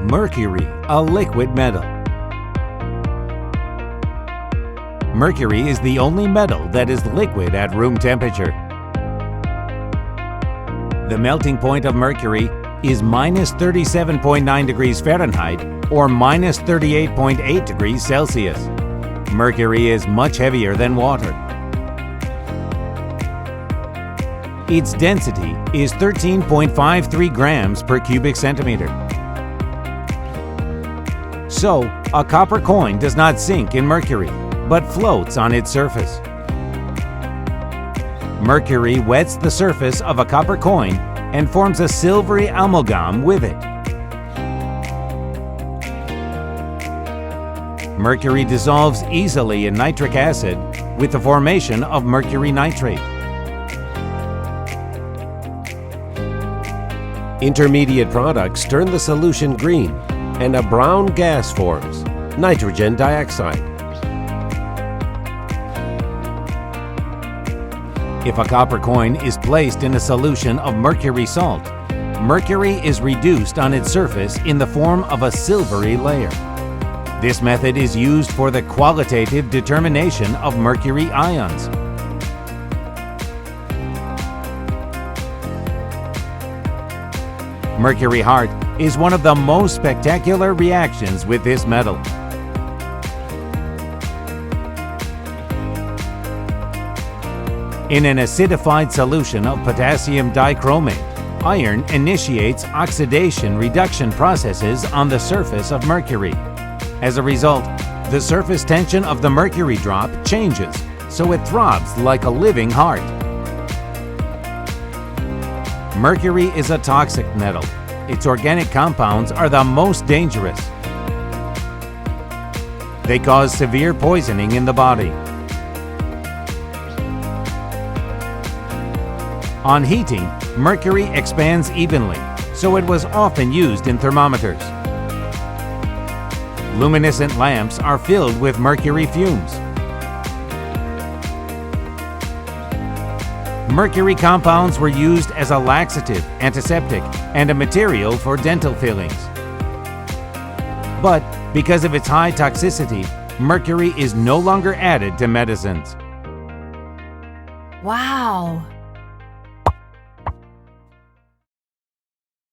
Mercury, a liquid metal. Mercury is the only metal that is liquid at room temperature. The melting point of mercury is minus 37.9 degrees Fahrenheit or minus 38.8 degrees Celsius. Mercury is much heavier than water. Its density is 13.53 grams per cubic centimeter. So, a copper coin does not sink in mercury, but floats on its surface. Mercury wets the surface of a copper coin and forms a silvery amalgam with it. Mercury dissolves easily in nitric acid with the formation of mercury nitrate. Intermediate products turn the solution green, and a brown gas forms, nitrogen dioxide. If a copper coin is placed in a solution of mercury salt, mercury is reduced on its surface in the form of a silvery layer. This method is used for the qualitative determination of mercury ions. Mercury heart is one of the most spectacular reactions with this metal. In an acidified solution of potassium dichromate, iron initiates oxidation-reduction processes on the surface of mercury. As a result, the surface tension of the mercury drop changes, so it throbs like a living heart. Mercury is a toxic metal. Its organic compounds are the most dangerous. They cause severe poisoning in the body. On heating, mercury expands evenly, so it was often used in thermometers. Luminescent lamps are filled with mercury fumes. Mercury compounds were used as a laxative, antiseptic, and a material for dental fillings. But because of its high toxicity, mercury is no longer added to medicines. Wow!